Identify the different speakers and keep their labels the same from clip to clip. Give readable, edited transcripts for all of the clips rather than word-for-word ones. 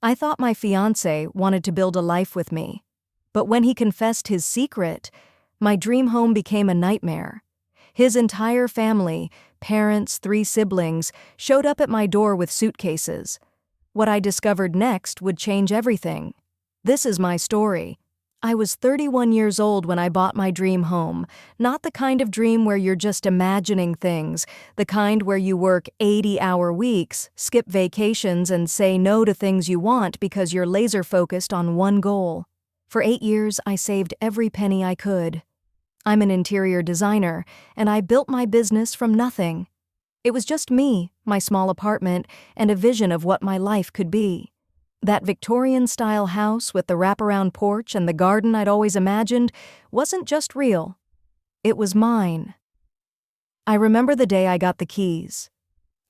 Speaker 1: I thought my fiancé wanted to build a life with me. But when he confessed his secret, my dream home became a nightmare. His entire family, parents, 3 siblings, showed up at my door with suitcases. What I discovered next would change everything. This is my story. I was 31 years old when I bought my dream home, not the kind of dream where you're just imagining things, the kind where you work 80-hour weeks, skip vacations, and say no to things you want because you're laser-focused on one goal. For 8 years, I saved every penny I could. I'm an interior designer, and I built my business from nothing. It was just me, my small apartment, and a vision of what my life could be. That Victorian-style house with the wraparound porch and the garden I'd always imagined wasn't just real. It was mine. I remember the day I got the keys.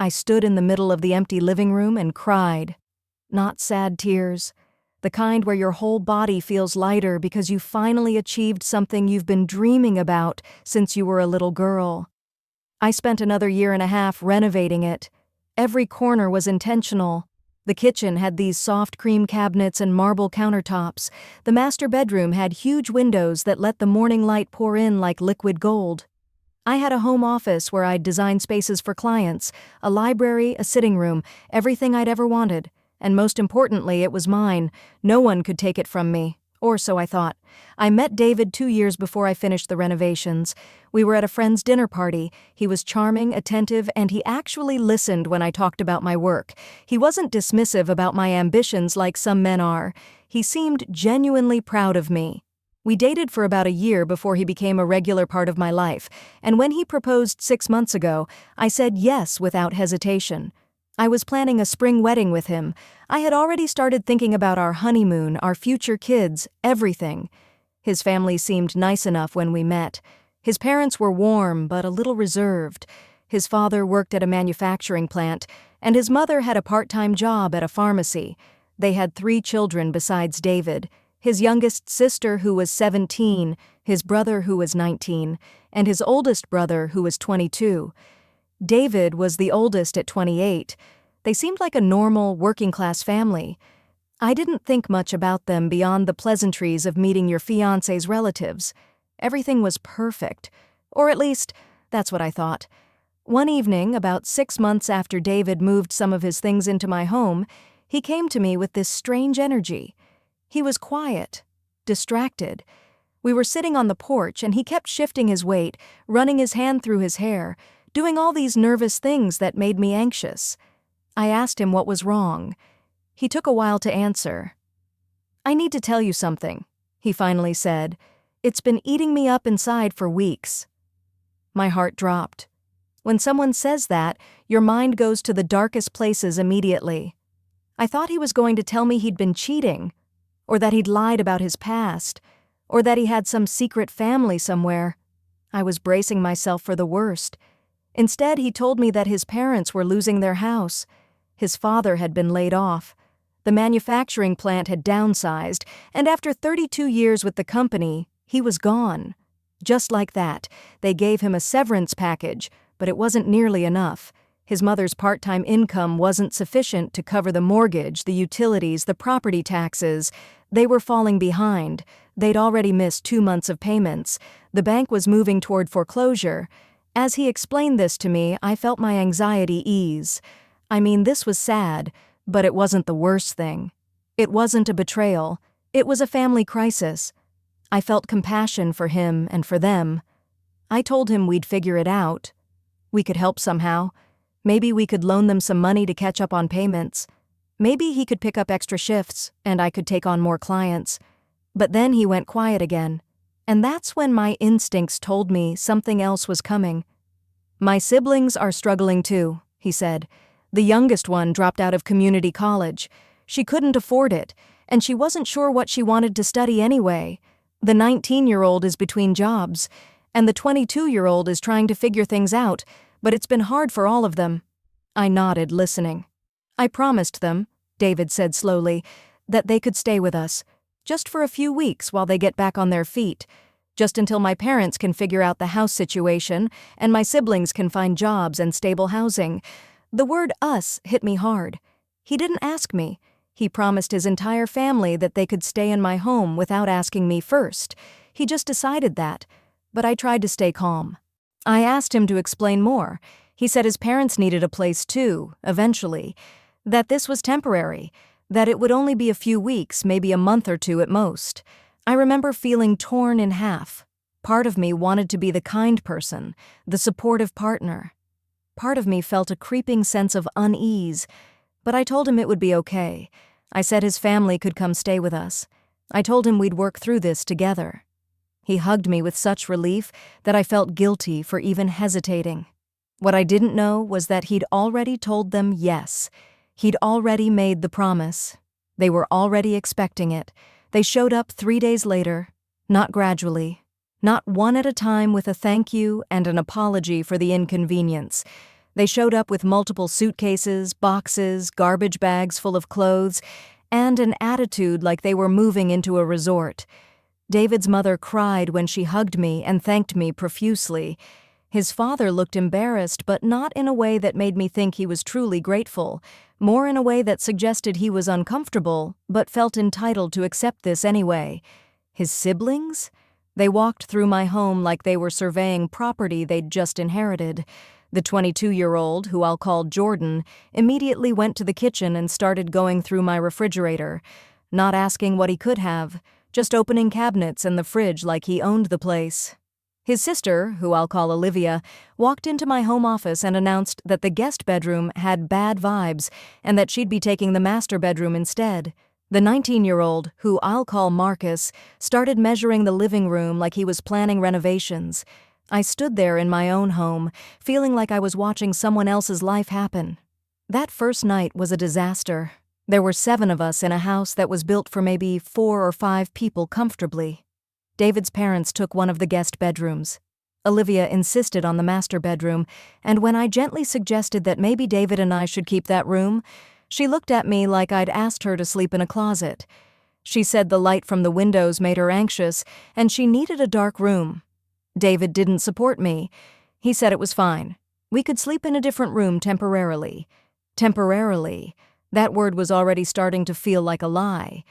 Speaker 1: I stood in the middle of the empty living room and cried. Not sad tears, the kind where your whole body feels lighter because you finally achieved something you've been dreaming about since you were a little girl. I spent another 1.5 years renovating it. Every corner was intentional. The kitchen had these soft cream cabinets and marble countertops. The master bedroom had huge windows that let the morning light pour in like liquid gold. I had a home office where I'd design spaces for clients, a library, a sitting room, everything I'd ever wanted. And most importantly, it was mine. No one could take it from me. Or so I thought. I met David 2 years before I finished the renovations. We were at a friend's dinner party. He was charming, attentive, and he actually listened when I talked about my work. He wasn't dismissive about my ambitions like some men are. He seemed genuinely proud of me. We dated for about a year before he became a regular part of my life, and when he proposed 6 months ago, I said yes without hesitation. I was planning a spring wedding with him. I had already started thinking about our honeymoon, our future kids, everything. His family seemed nice enough when we met. His parents were warm but a little reserved. His father worked at a manufacturing plant, and his mother had a part-time job at a pharmacy. They had 3 children besides David, his youngest sister who was 17, his brother who was 19, and his oldest brother who was 22. David was the oldest at 28. They seemed like a normal, working-class family. I didn't think much about them beyond the pleasantries of meeting your fiancé's relatives. Everything was perfect. Or at least, that's what I thought. One evening, about 6 months after David moved some of his things into my home, he came to me with this strange energy. He was quiet, distracted. We were sitting on the porch, and he kept shifting his weight, running his hand through his hair, doing all these nervous things that made me anxious. I asked him what was wrong. He took a while to answer. "I need to tell you something," he finally said. "It's been eating me up inside for weeks." My heart dropped. When someone says that, your mind goes to the darkest places immediately. I thought he was going to tell me he'd been cheating, or that he'd lied about his past, or that he had some secret family somewhere. I was bracing myself for the worst. Instead, he told me that his parents were losing their house. His father had been laid off. The manufacturing plant had downsized, and after 32 years with the company, he was gone. Just like that, they gave him a severance package, but it wasn't nearly enough. His mother's part-time income wasn't sufficient to cover the mortgage, the utilities, the property taxes. They were falling behind. They'd already missed 2 months of payments. The bank was moving toward foreclosure. As he explained this to me, I felt my anxiety ease. I mean, this was sad, but it wasn't the worst thing. It wasn't a betrayal. It was a family crisis. I felt compassion for him and for them. I told him we'd figure it out. We could help somehow. Maybe we could loan them some money to catch up on payments. Maybe he could pick up extra shifts, and I could take on more clients. But then he went quiet again. And that's when my instincts told me something else was coming. "My siblings are struggling too," he said. "The youngest one dropped out of community college. She couldn't afford it, and she wasn't sure what she wanted to study anyway. The 19-year-old is between jobs, and the 22-year-old is trying to figure things out, but it's been hard for all of them." I nodded, listening. "I promised them," David said slowly, "that they could stay with us. Just for a few weeks while they get back on their feet. Just until my parents can figure out the house situation and my siblings can find jobs and stable housing." The word "us" hit me hard. He didn't ask me. He promised his entire family that they could stay in my home without asking me first. He just decided that, but I tried to stay calm. I asked him to explain more. He said his parents needed a place too, eventually, that this was temporary, that it would only be a few weeks, maybe a month or two at most. I remember feeling torn in half. Part of me wanted to be the kind person, the supportive partner. Part of me felt a creeping sense of unease, but I told him it would be okay. I said his family could come stay with us. I told him we'd work through this together. He hugged me with such relief that I felt guilty for even hesitating. What I didn't know was that he'd already told them yes. He'd already made the promise. They were already expecting it. They showed up 3 days later, not gradually, not one at a time with a thank you and an apology for the inconvenience. They showed up with multiple suitcases, boxes, garbage bags full of clothes, and an attitude like they were moving into a resort. David's mother cried when she hugged me and thanked me profusely. His father looked embarrassed, but not in a way that made me think he was truly grateful, more in a way that suggested he was uncomfortable, but felt entitled to accept this anyway. His siblings? They walked through my home like they were surveying property they'd just inherited. The 22-year-old, who I'll call Jordan, immediately went to the kitchen and started going through my refrigerator, not asking what he could have, just opening cabinets and the fridge like he owned the place. His sister, who I'll call Olivia, walked into my home office and announced that the guest bedroom had bad vibes and that she'd be taking the master bedroom instead. The 19-year-old, who I'll call Marcus, started measuring the living room like he was planning renovations. I stood there in my own home, feeling like I was watching someone else's life happen. That first night was a disaster. There were 7 of us in a house that was built for maybe 4 or 5 people comfortably. David's parents took one of the guest bedrooms. Olivia insisted on the master bedroom, and when I gently suggested that maybe David and I should keep that room, she looked at me like I'd asked her to sleep in a closet. She said the light from the windows made her anxious, and she needed a dark room. David didn't support me. He said it was fine. We could sleep in a different room temporarily. Temporarily. That word was already starting to feel like a lie.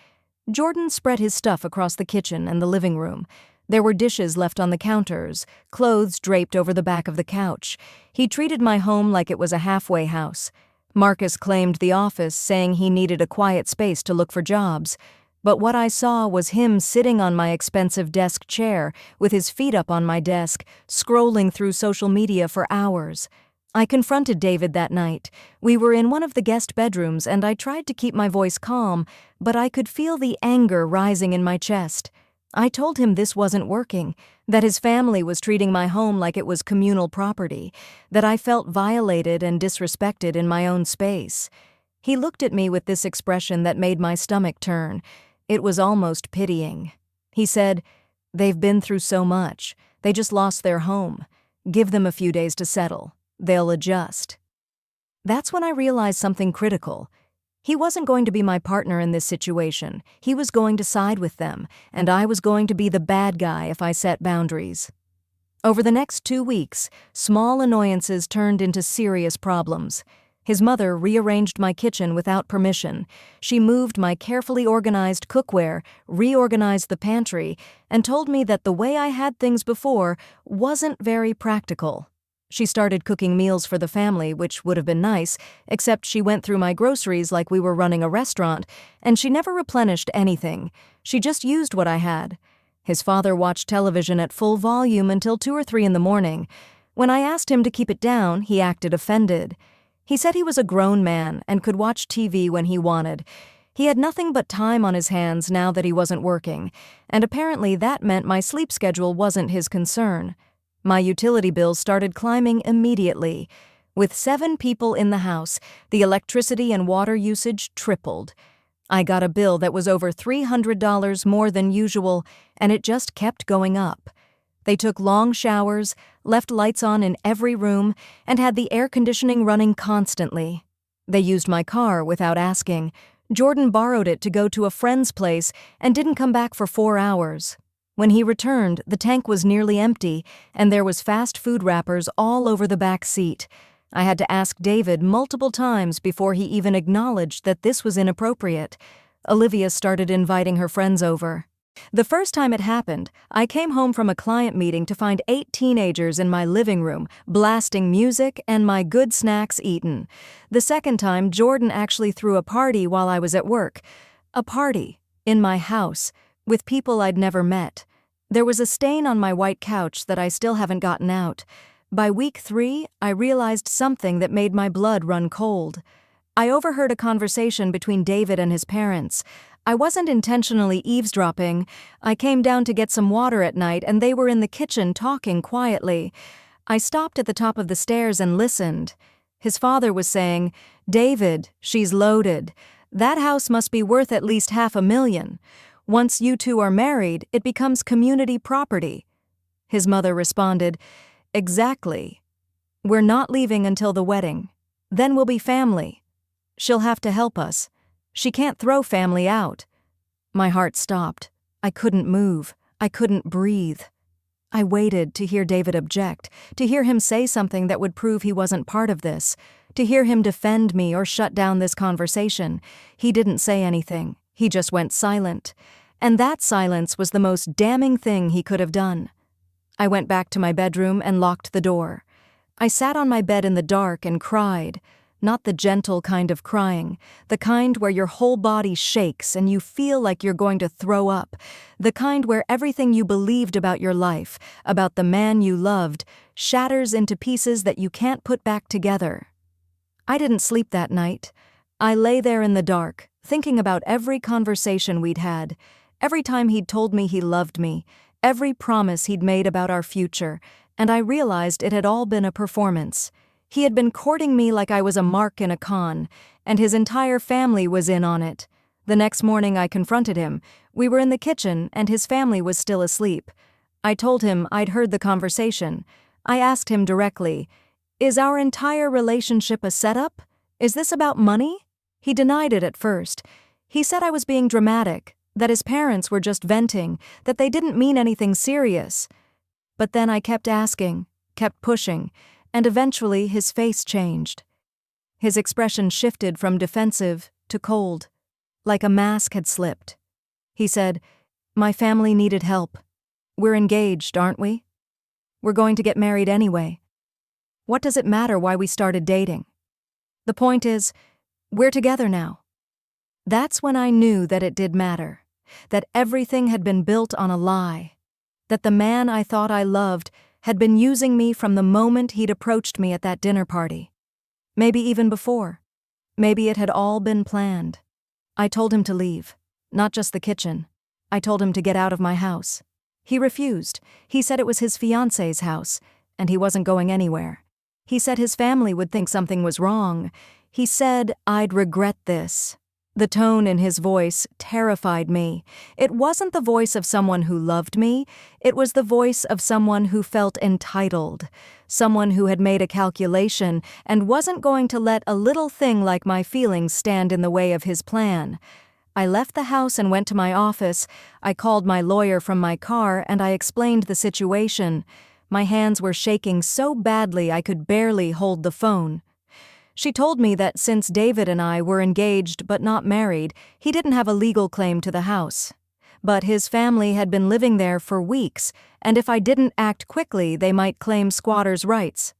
Speaker 1: Jordan spread his stuff across the kitchen and the living room. There were dishes left on the counters, clothes draped over the back of the couch. He treated my home like it was a halfway house. Marcus claimed the office, saying he needed a quiet space to look for jobs. But what I saw was him sitting on my expensive desk chair, with his feet up on my desk, scrolling through social media for hours. I confronted David that night. We were in one of the guest bedrooms, and I tried to keep my voice calm, but I could feel the anger rising in my chest. I told him this wasn't working, that his family was treating my home like it was communal property, that I felt violated and disrespected in my own space. He looked at me with this expression that made my stomach turn. It was almost pitying. He said, "They've been through so much. They just lost their home. Give them a few days to settle. They'll adjust." That's when I realized something critical. He wasn't going to be my partner in this situation. He was going to side with them, and I was going to be the bad guy if I set boundaries. Over the next 2 weeks, small annoyances turned into serious problems. His mother rearranged my kitchen without permission. She moved my carefully organized cookware, reorganized the pantry, and told me that the way I had things before wasn't very practical. She started cooking meals for the family, which would have been nice, except she went through my groceries like we were running a restaurant, and she never replenished anything. She just used what I had. His father watched television at full volume until 2 or 3 in the morning. When I asked him to keep it down, he acted offended. He said he was a grown man and could watch TV when he wanted. He had nothing but time on his hands now that he wasn't working, and apparently that meant my sleep schedule wasn't his concern. My utility bills started climbing immediately. With 7 people in the house, the electricity and water usage tripled. I got a bill that was over $300 more than usual, and it just kept going up. They took long showers, left lights on in every room, and had the air conditioning running constantly. They used my car without asking. Jordan borrowed it to go to a friend's place and didn't come back for 4 hours. When he returned, the tank was nearly empty, and there was fast food wrappers all over the back seat. I had to ask David multiple times before he even acknowledged that this was inappropriate. Olivia started inviting her friends over. The first time it happened, I came home from a client meeting to find 8 teenagers in my living room, blasting music and my good snacks eaten. The second time, Jordan actually threw a party while I was at work. A party, in my house, with people I'd never met. There was a stain on my white couch that I still haven't gotten out. By week 3, I realized something that made my blood run cold. I overheard a conversation between David and his parents. I wasn't intentionally eavesdropping. I came down to get some water at night and they were in the kitchen talking quietly. I stopped at the top of the stairs and listened. His father was saying, "David, she's loaded. That house must be worth at least $500,000. Once you two are married, it becomes community property." His mother responded, "Exactly. We're not leaving until the wedding. Then we'll be family. She'll have to help us. She can't throw family out." My heart stopped. I couldn't move. I couldn't breathe. I waited to hear David object, to hear him say something that would prove he wasn't part of this, to hear him defend me or shut down this conversation. He didn't say anything. He just went silent. And that silence was the most damning thing he could have done. I went back to my bedroom and locked the door. I sat on my bed in the dark and cried. Not the gentle kind of crying, the kind where your whole body shakes and you feel like you're going to throw up, the kind where everything you believed about your life, about the man you loved, shatters into pieces that you can't put back together. I didn't sleep that night. I lay there in the dark, thinking about every conversation we'd had, every time he'd told me he loved me, every promise he'd made about our future, and I realized it had all been a performance. He had been courting me like I was a mark in a con, and his entire family was in on it. The next morning I confronted him. We were in the kitchen, and his family was still asleep. I told him I'd heard the conversation. I asked him directly, "Is our entire relationship a setup? Is this about money?" He denied it at first. He said I was being dramatic, that his parents were just venting, that they didn't mean anything serious. But then I kept asking, kept pushing, and eventually his face changed. His expression shifted from defensive to cold, like a mask had slipped. He said, "My family needed help. We're engaged, aren't we? We're going to get married anyway. What does it matter why we started dating? The point is, we're together now." That's when I knew that it did matter, that everything had been built on a lie, that the man I thought I loved had been using me from the moment he'd approached me at that dinner party. Maybe even before. Maybe it had all been planned. I told him to leave, not just the kitchen. I told him to get out of my house. He refused. He said it was his fiancé's house, and he wasn't going anywhere. He said his family would think something was wrong. He said I'd regret this. The tone in his voice terrified me. It wasn't the voice of someone who loved me. It was the voice of someone who felt entitled, someone who had made a calculation and wasn't going to let a little thing like my feelings stand in the way of his plan. I left the house and went to my office. I called my lawyer from my car and I explained the situation. My hands were shaking so badly I could barely hold the phone. She told me that since David and I were engaged but not married, he didn't have a legal claim to the house. But his family had been living there for weeks, and if I didn't act quickly, they might claim squatters' rights.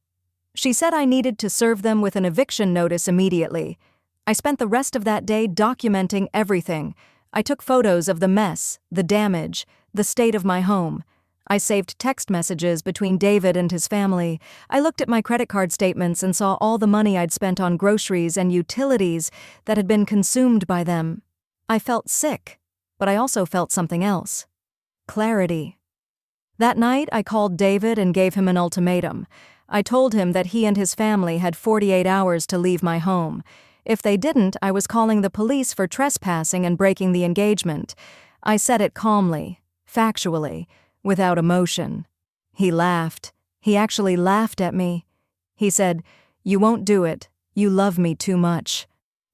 Speaker 1: She said I needed to serve them with an eviction notice immediately. I spent the rest of that day documenting everything. I took photos of the mess, the damage, the state of my home. I saved text messages between David and his family. I looked at my credit card statements and saw all the money I'd spent on groceries and utilities that had been consumed by them. I felt sick, but I also felt something else. Clarity. That night, I called David and gave him an ultimatum. I told him that he and his family had 48 hours to leave my home. If they didn't, I was calling the police for trespassing and breaking the engagement. I said it calmly, factually, without emotion. He laughed. He actually laughed at me. He said, "You won't do it. You love me too much."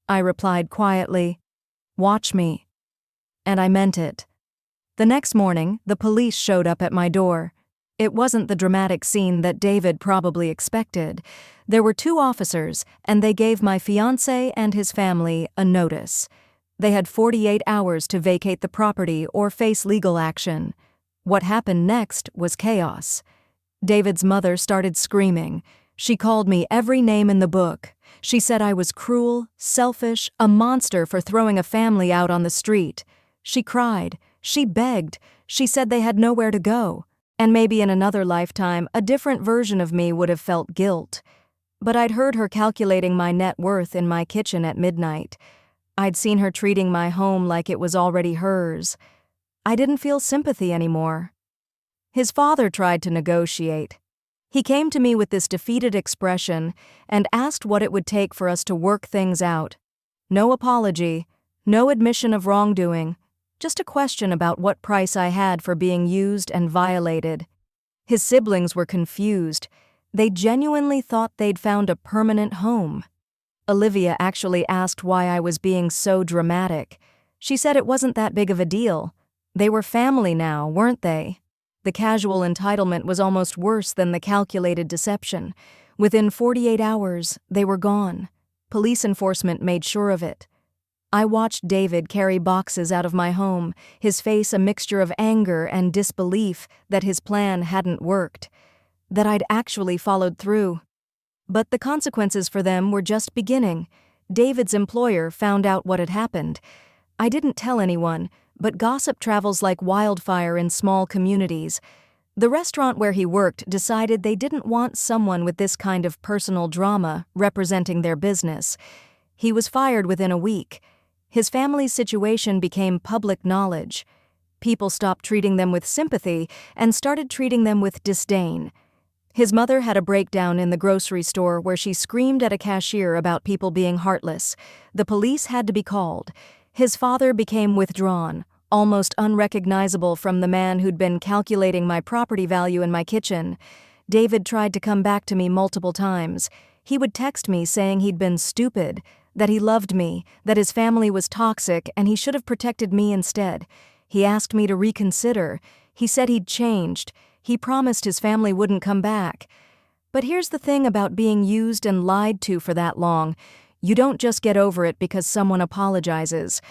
Speaker 1: I replied quietly, "Watch me." And I meant it. The next morning, the police showed up at my door. It wasn't the dramatic scene that David probably expected. There were 2 officers, and they gave my fiancé and his family a notice. They had 48 hours to vacate the property or face legal action. What happened next was chaos. David's mother started screaming. She called me every name in the book. She said I was cruel, selfish, a monster for throwing a family out on the street. She cried. She begged. She said they had nowhere to go. And maybe in another lifetime, a different version of me would have felt guilt. But I'd heard her calculating my net worth in my kitchen at midnight. I'd seen her treating my home like it was already hers. I didn't feel sympathy anymore. His father tried to negotiate. He came to me with this defeated expression and asked what it would take for us to work things out. No apology, no admission of wrongdoing, just a question about what price I had for being used and violated. His siblings were confused. They genuinely thought they'd found a permanent home. Olivia actually asked why I was being so dramatic. She said it wasn't that big of a deal. They were family now, weren't they? The casual entitlement was almost worse than the calculated deception. Within 48 hours, they were gone. Police enforcement made sure of it. I watched David carry boxes out of my home, his face a mixture of anger and disbelief that his plan hadn't worked, that I'd actually followed through. But the consequences for them were just beginning. David's employer found out what had happened. I didn't tell anyone, but gossip travels like wildfire in small communities. The restaurant where he worked decided they didn't want someone with this kind of personal drama representing their business. He was fired within a week. His family's situation became public knowledge. People stopped treating them with sympathy and started treating them with disdain. His mother had a breakdown in the grocery store where she screamed at a cashier about people being heartless. The police had to be called. His father became withdrawn, almost unrecognizable from the man who'd been calculating my property value in my kitchen. David tried to come back to me multiple times. He would text me saying he'd been stupid, that he loved me, that his family was toxic, and he should have protected me instead. He asked me to reconsider. He said he'd changed. He promised his family wouldn't come back. But here's the thing about being used and lied to for that long. You don't just get over it because someone apologizes.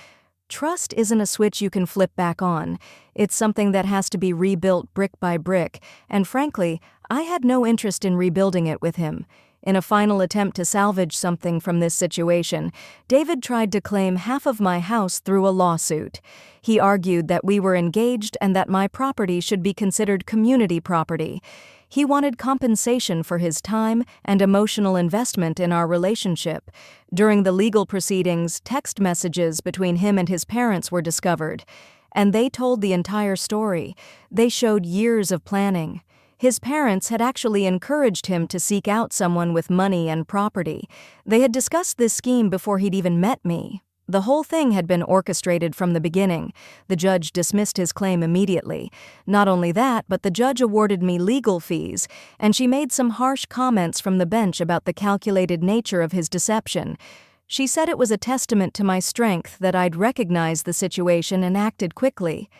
Speaker 1: Trust isn't a switch you can flip back on. It's something that has to be rebuilt brick by brick, and frankly, I had no interest in rebuilding it with him. In a final attempt to salvage something from this situation, David tried to claim half of my house through a lawsuit. He argued that we were engaged and that my property should be considered community property. He wanted compensation for his time and emotional investment in our relationship. During the legal proceedings, text messages between him and his parents were discovered, and they told the entire story. They showed years of planning. His parents had actually encouraged him to seek out someone with money and property. They had discussed this scheme before he'd even met me. The whole thing had been orchestrated from the beginning. The judge dismissed his claim immediately. Not only that, but the judge awarded me legal fees, and she made some harsh comments from the bench about the calculated nature of his deception. She said it was a testament to my strength that I'd recognized the situation and acted quickly.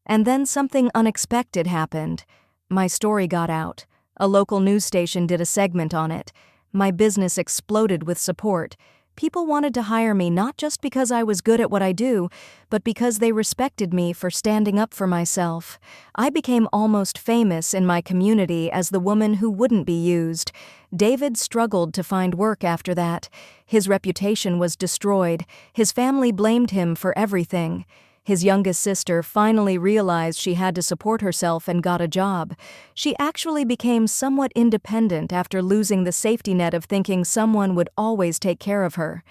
Speaker 1: And then something unexpected happened. My story got out. A local news station did a segment on it. My business exploded with support. People wanted to hire me not just because I was good at what I do, but because they respected me for standing up for myself. I became almost famous in my community as the woman who wouldn't be used. David struggled to find work after that. His reputation was destroyed. His family blamed him for everything. His youngest sister finally realized she had to support herself and got a job. She actually became somewhat independent after losing the safety net of thinking someone would always take care of her.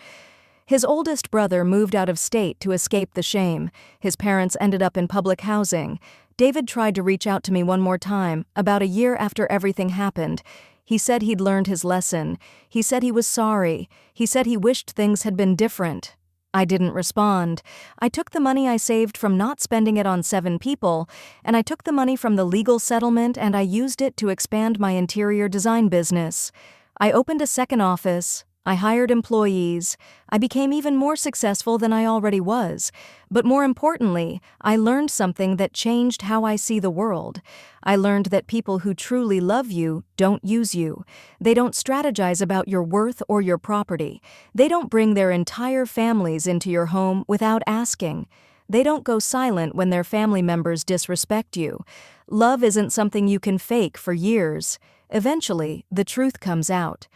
Speaker 1: His oldest brother moved out of state to escape the shame. His parents ended up in public housing. David tried to reach out to me one more time, about a year after everything happened. He said he'd learned his lesson. He said he was sorry. He said he wished things had been different. I didn't respond. I took the money I saved from not spending it on 7 people, and I took the money from the legal settlement and I used it to expand my interior design business. I opened a second office, I hired employees. I became even more successful than I already was. But more importantly, I learned something that changed how I see the world. I learned that people who truly love you don't use you. They don't strategize about your worth or your property. They don't bring their entire families into your home without asking. They don't go silent when their family members disrespect you. Love isn't something you can fake for years. Eventually, the truth comes out.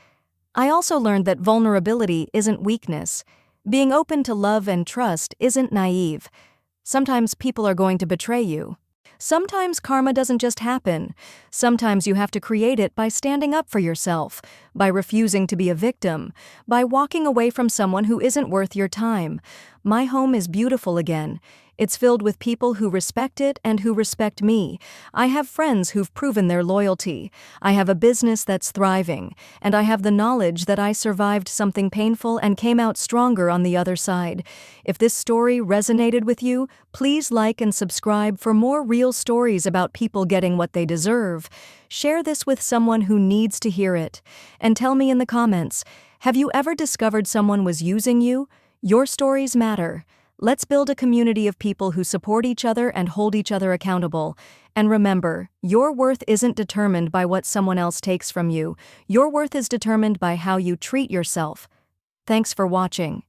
Speaker 1: I also learned that vulnerability isn't weakness. Being open to love and trust isn't naive. Sometimes people are going to betray you. Sometimes karma doesn't just happen. Sometimes you have to create it by standing up for yourself, by refusing to be a victim, by walking away from someone who isn't worth your time. My home is beautiful again. It's filled with people who respect it and who respect me. I have friends who've proven their loyalty. I have a business that's thriving, and I have the knowledge that I survived something painful and came out stronger on the other side. If this story resonated with you, please like and subscribe for more real stories about people getting what they deserve. Share this with someone who needs to hear it. And tell me in the comments, have you ever discovered someone was using you? Your stories matter. Let's build a community of people who support each other and hold each other accountable. And remember, your worth isn't determined by what someone else takes from you. Your worth is determined by how you treat yourself. Thanks for watching.